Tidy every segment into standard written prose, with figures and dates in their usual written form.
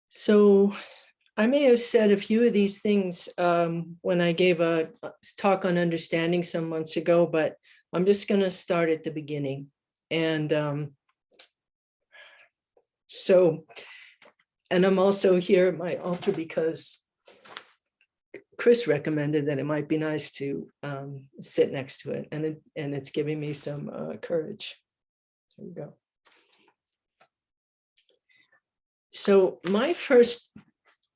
So I may have said a few of these things when I gave a talk on understanding some months ago, but I'm just going to start at the beginning. And I'm also here at my altar because Chris recommended that it might be nice to sit next to it, and it's giving me some courage. There we go. So my first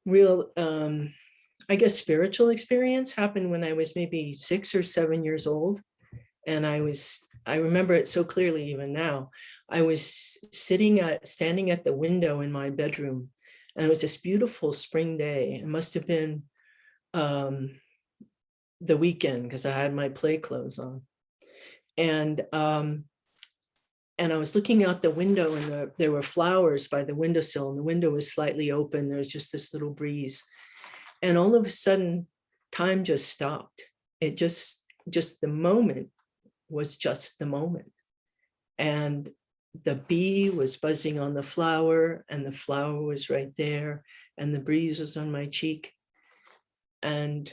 real, I guess, spiritual experience happened when I was maybe 6 or 7 years old. And I remember it so clearly even now. I was standing at the window in my bedroom, and it was this beautiful spring day. It must have been the weekend because I had my play clothes on. And I was looking out the window, and there were flowers by the windowsill, and the window was slightly open. There was just this little breeze. And all of a sudden, time just stopped. It just the moment was just the moment. And the bee was buzzing on the flower, and the flower was right there, and the breeze was on my cheek. And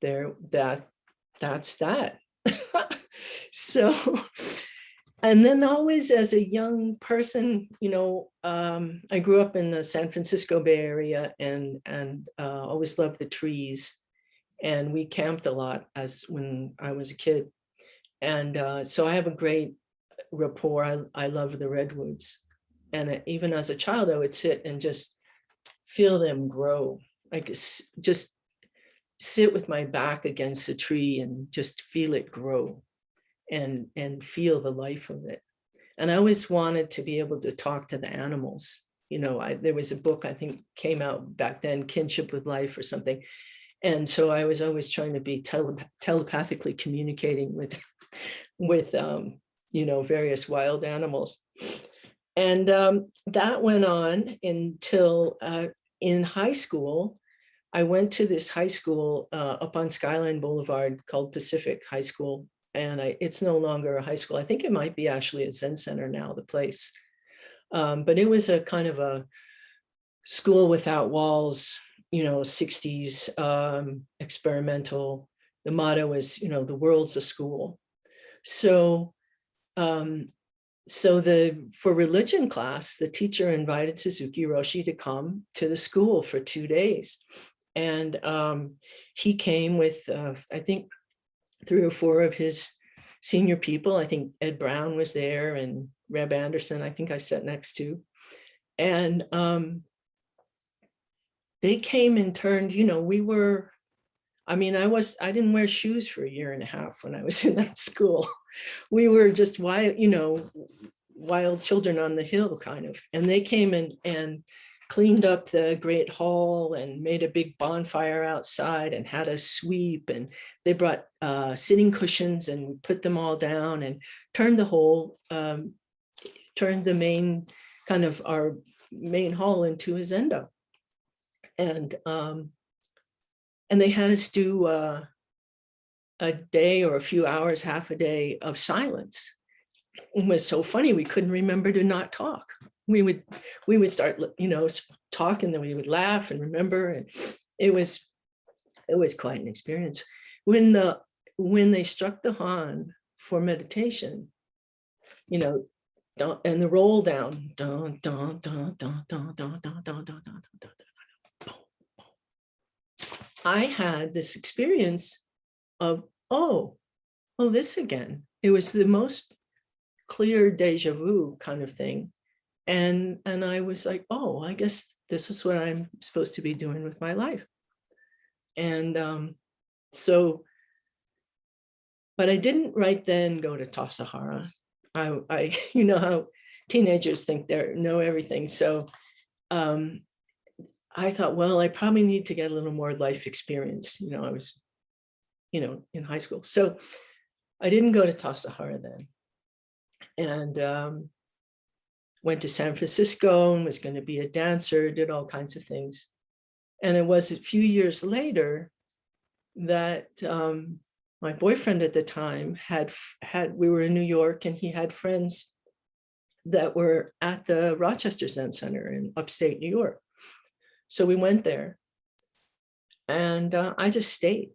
that's that. So, and then always as a young person, I grew up in the San Francisco Bay Area, and always loved the trees. And we camped a lot when I was a kid. And so I have a great rapport. I love the redwoods. And even as a child, I would sit and just feel them grow. Like just sit with my back against a tree and just feel it grow and feel the life of it. And I always wanted to be able to talk to the animals. There was a book I think came out back then, Kinship with Life or something. And so I was always trying to be telepathically communicating with various wild animals. And that went on until in high school. I went to this high school up on Skyline Boulevard called Pacific High School. And it's no longer a high school. I think it might be actually a Zen Center now, the place. But it was a kind of a school without walls, 60s experimental. The motto was, the world's a school. So for religion class, the teacher invited Suzuki Roshi to come to the school for 2 days. And he came with, I think, 3 or 4 of his senior people. I think Ed Brown was there, and Reb Anderson, I think I sat next to. And they came and turned, I didn't wear shoes for 1.5 years when I was in that school. We were just wild children on the hill kind of. And they came and cleaned up the great hall and made a big bonfire outside and had a sweep. And they brought sitting cushions and we put them all down and turned the main kind of our main hall into a zendo. And they had us do a day or a few hours, half a day of silence. It was so funny. We couldn't remember to not talk. We would start, talking, then we would laugh and remember. And it was quite an experience. When they struck the Han for meditation, and the roll down, dun, dun, dun, dun, dun, dun, dun, dun, dun, dun, dun, I had this experience of, oh, this again. It was the most clear deja vu kind of thing. And I was like, oh, I guess this is what I'm supposed to be doing with my life. And but I didn't right then go to Tassajara. I how teenagers think they know everything. So I thought, well, I probably need to get a little more life experience. I was, in high school. So I didn't go to Tassajara then. And went to San Francisco and was going to be a dancer, did all kinds of things. And it was a few years later that my boyfriend at the time we were in New York, and he had friends that were at the Rochester Zen Center in upstate New York. So we went there, and I just stayed.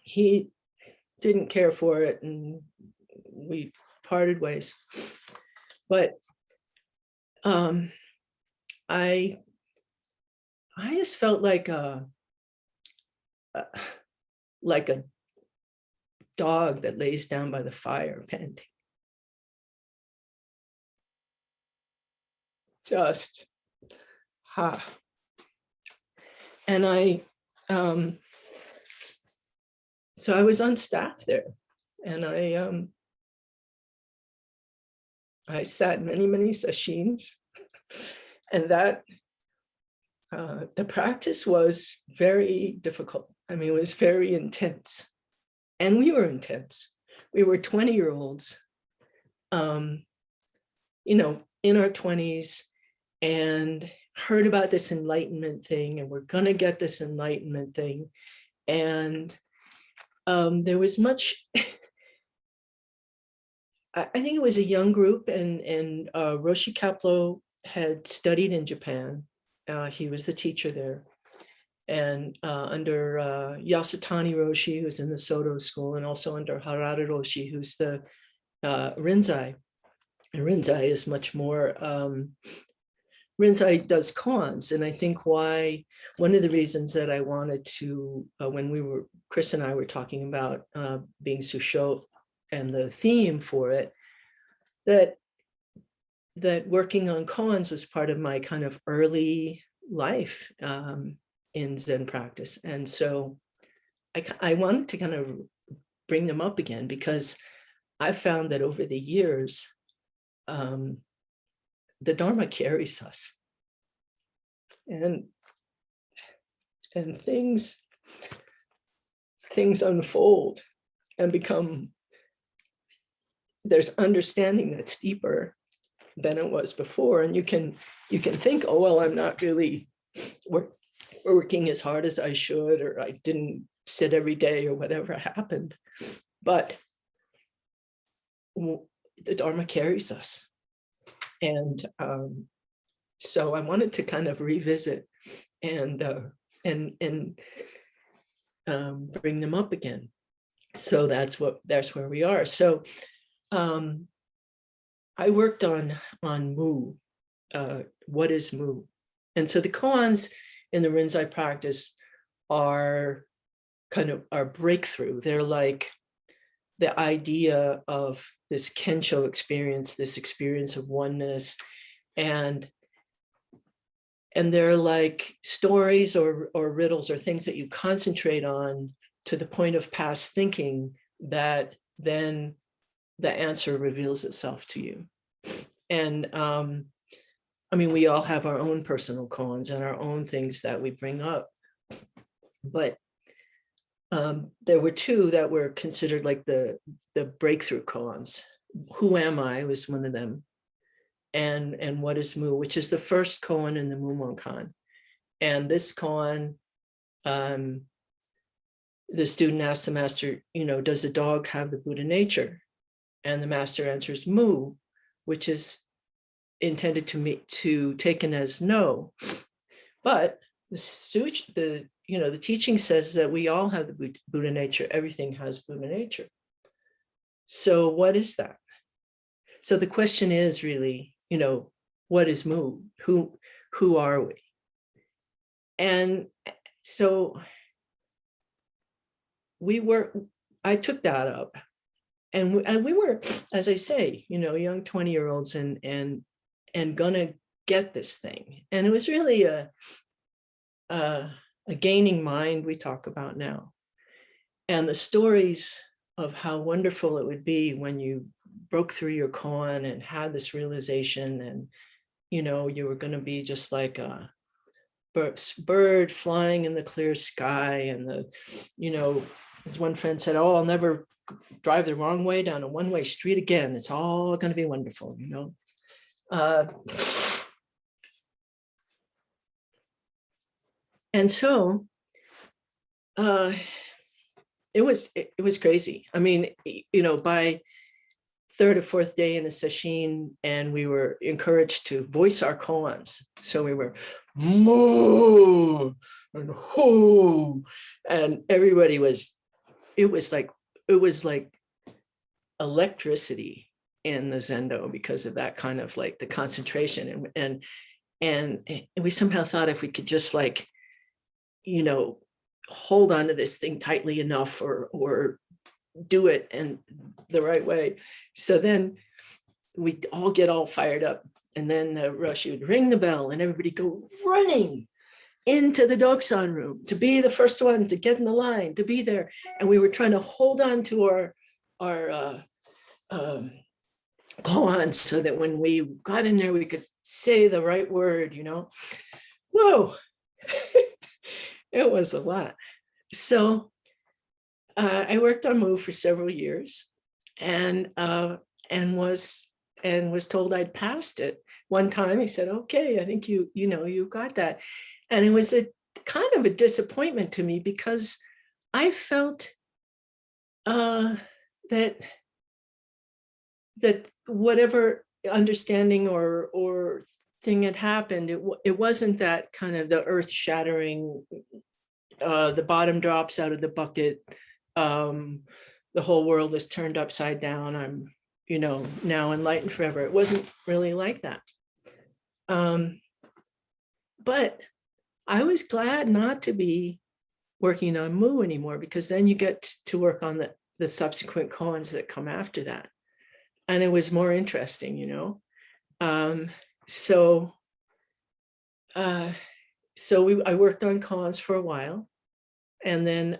He didn't care for it, and we parted ways. But I just felt like a dog that lays down by the fire panting. Just and so I was on staff there, and I sat many sessions, and that the practice was very difficult. I mean, it was very intense, and we were intense. We were 20-year-olds, you know, in our 20s, and heard about this enlightenment thing, and we're going to get this enlightenment thing. And there was much, I think it was a young group, and Roshi Kapleau had studied in Japan. He was the teacher there. And under Yasutani Roshi, who's in the Soto school, and also under Harada Roshi, who's the Rinzai. And Rinzai is much more, Rinzai does koans. And I think one of the reasons that I wanted to, when Chris and I were talking about being Susho and the theme for it, that working on koans was part of my kind of early life in Zen practice. And so I wanted to kind of bring them up again, because I found that over the years, the Dharma carries us, and things unfold and become, there's understanding that's deeper than it was before. And you can think, oh, well, I'm not really working as hard as I should, or I didn't sit every day, or whatever happened. But the Dharma carries us. And so I wanted to kind of revisit and bring them up again. So that's where we are. So I worked on Mu. What is Mu? And so the koans in the Rinzai practice are kind of our breakthrough. They're like the idea of this Kensho experience, this experience of oneness, and they're like stories or riddles or things that you concentrate on to the point of past thinking, that then the answer reveals itself to you. And I mean, we all have our own personal koans and our own things that we bring up, but there were two that were considered like the breakthrough koans. Who am I was one of them, and what is Mu, which is the first koan in the Mumonkan. And this koan, the student asked the master, does the dog have the Buddha nature? And the master answers Mu, which is intended to taken as no. But the teaching says that we all have the Buddha nature. Everything has Buddha nature. So what is that? So the question is really, what is Mu? Who are we? And so I took that up, and we were, as I say, young 20-year-olds and gonna get this thing. And it was really a gaining mind we talk about now. And the stories of how wonderful it would be when you broke through your koan and had this realization, and you were going to be just like a bird flying in the clear sky. And as one friend said, oh, I'll never drive the wrong way down a one-way street again. It's all going to be wonderful, and so it was crazy. I mean, by third or fourth day in a sesshin, and we were encouraged to voice our koans. So we were moo and hoo, and everybody was, it was like electricity in the Zendo because of that kind of like the concentration. And we somehow thought if we could just like, hold on to this thing tightly enough or do it in the right way. So then we all get all fired up, and then the Roshi would ring the bell and everybody go running into the Doksan room to be the first one to get in the line, to be there. And we were trying to hold on to our koan so that when we got in there, we could say the right word, Whoa, it was a lot. So I worked on Mu for several years, and was told I'd passed it. One time he said, "Okay, I think you got that," and it was a kind of a disappointment to me because I felt that whatever understanding or thing had happened, it wasn't that kind of the earth-shattering, the bottom drops out of the bucket, the whole world is turned upside down, I'm now enlightened forever. It wasn't really like that. But I was glad not to be working on Mu anymore, because then you get to work on the subsequent koans that come after that. And it was more interesting, So I worked on koans for a while. And then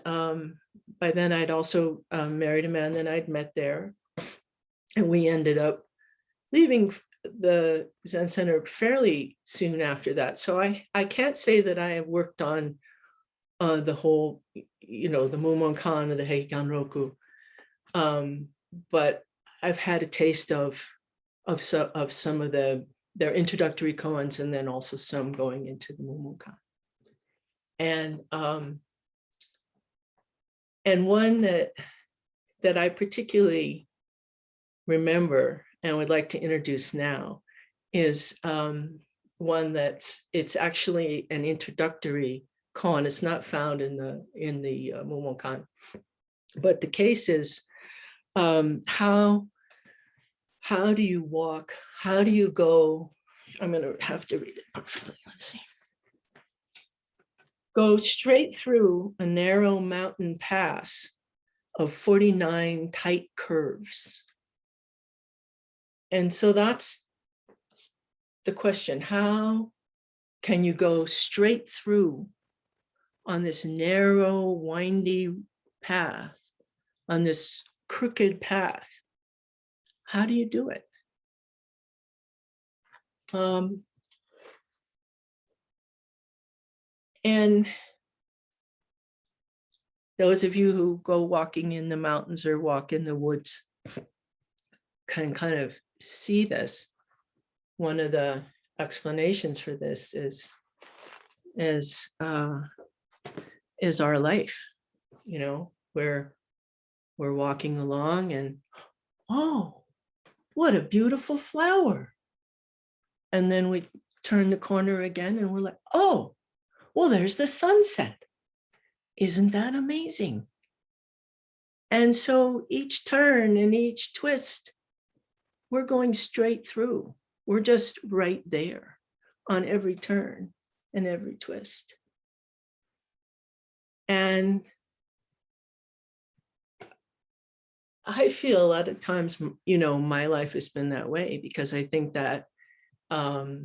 by then I'd also married a man that I'd met there. And we ended up leaving the Zen Center fairly soon after that. So I can't say that I have worked on the whole, the Mumonkan or the Heikan Roku. But I've had a taste of some of their introductory koans, and then also some going into the Mumonkan. And one that I particularly remember and would like to introduce now is one it's actually an introductory koan. It's not found in the Mumonkan, but the case is how do you walk? How do you go? I'm going to have to read it perfectly. Let's see. Go straight through a narrow mountain pass of 49 tight curves. And so that's the question. How can you go straight through on this narrow, windy path, on this crooked path? How do you do it? And those of you who go walking in the mountains or walk in the woods can kind of see this. One of the explanations for this is our life. We're walking along and, oh, what a beautiful flower. And then we turn the corner again and we're like, oh, well, there's the sunset. Isn't that amazing? And so each turn and each twist, we're going straight through. We're just right there on every turn and every twist. And I feel a lot of times, my life has been that way, because I think that, or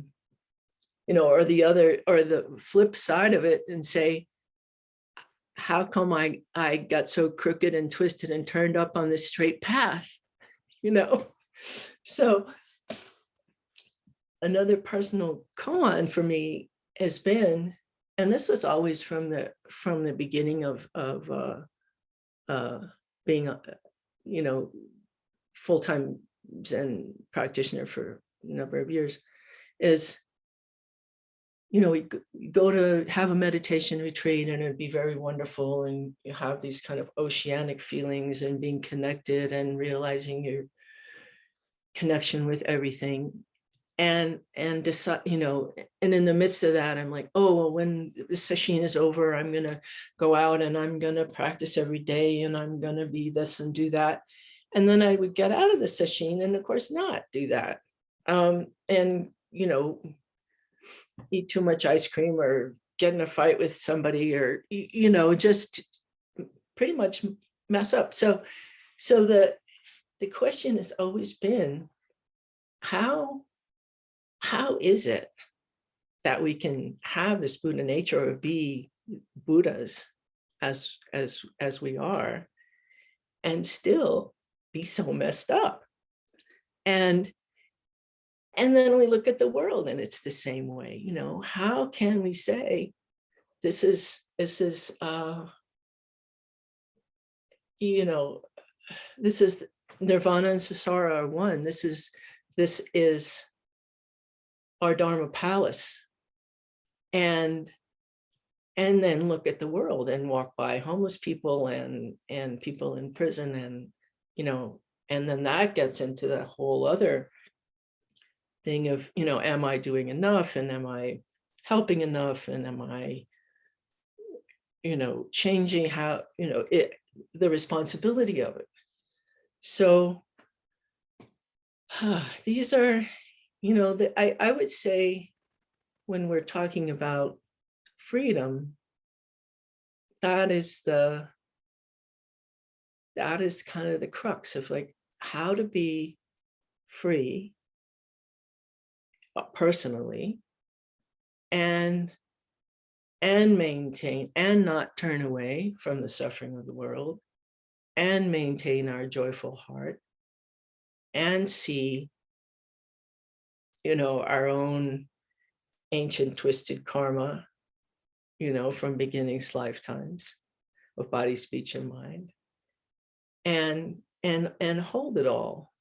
the flip side of it, and say, how come I got so crooked and twisted and turned up on this straight path, So another personal koan for me has been, and this was always from the beginning of being a full-time Zen practitioner for a number of years, is we go to have a meditation retreat and it'd be very wonderful. And you have these kind of oceanic feelings and being connected and realizing your connection with everything. And decide, and in the midst of that, I'm like, oh, well, when the session is over, I'm going to go out and I'm going to practice every day and I'm going to be this and do that. And then I would get out of the session and of course not do that. And, eat too much ice cream or get in a fight with somebody or, just pretty much mess up. So the question has always been, how is it that we can have this Buddha nature or be Buddhas as we are and still be so messed up? And then we look at the world and it's the same way. How can we say this is this is nirvana and samsara are one. This is our Dharma palace. And then look at the world and walk by homeless people and people in prison and then that gets into the whole other thing of, am I doing enough and am I helping enough and am I, changing how, the responsibility of it. So these are, I would say when we're talking about freedom, that is kind of the crux of like how to be free personally and maintain and not turn away from the suffering of the world and maintain our joyful heart and see, our own ancient twisted karma, from beginnings lifetimes of body, speech, and mind, and hold it all,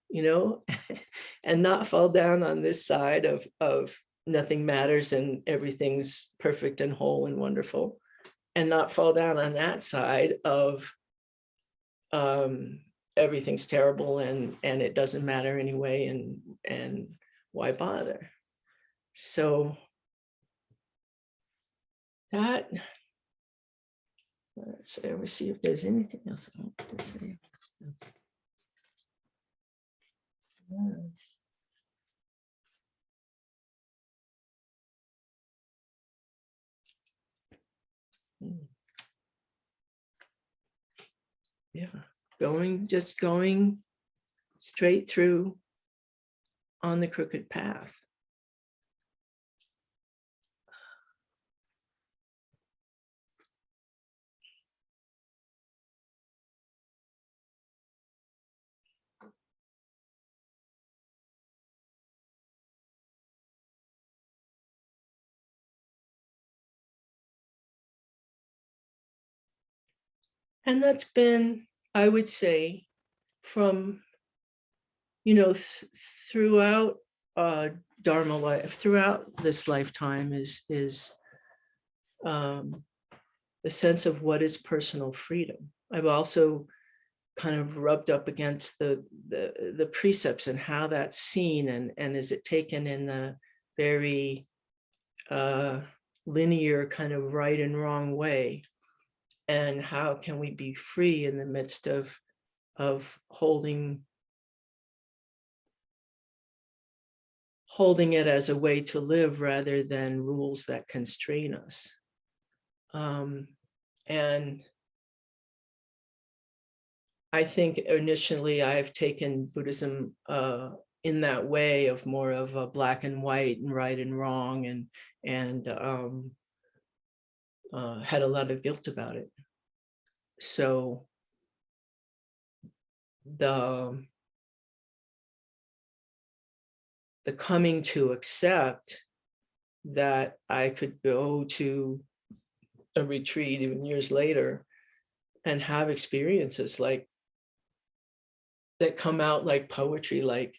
and not fall down on this side of nothing matters and everything's perfect and whole and wonderful, and not fall down on that side of everything's terrible and it doesn't matter anyway, and why bother? So that, let's see if there's anything else I want to say. Yeah, just going straight through on the crooked path. And that's been, I would say, from, throughout Dharma life, throughout this lifetime is the sense of what is personal freedom. I've also kind of rubbed up against the precepts and how that's seen, and is it taken in the very linear kind of right and wrong way, and how can we be free in the midst of holding it as a way to live rather than rules that constrain us. And I think initially I've taken Buddhism in that way of more of a black and white and right and wrong, and had a lot of guilt about it. So the coming to accept that I could go to a retreat even years later and have experiences like that come out like poetry, like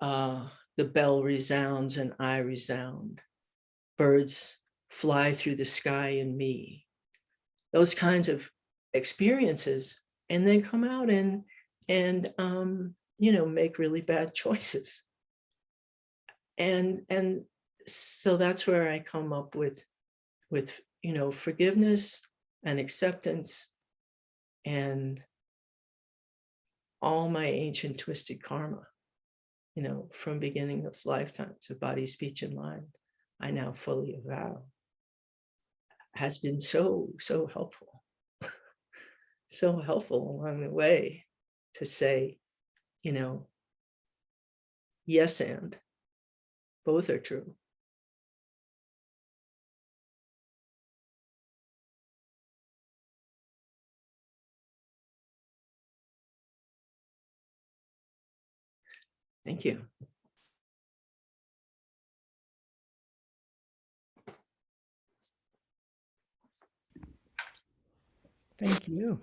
the bell resounds and I resound. birds fly through the sky and me, those kinds of experiences, and then come out and make really bad choices. And so that's where I come up with forgiveness and acceptance and all my ancient twisted karma, from beginning this lifetime to body, speech, and mind, I now fully avow, has been so, so helpful. So helpful along the way to say, yes, and both are true. Thank you. Thank you.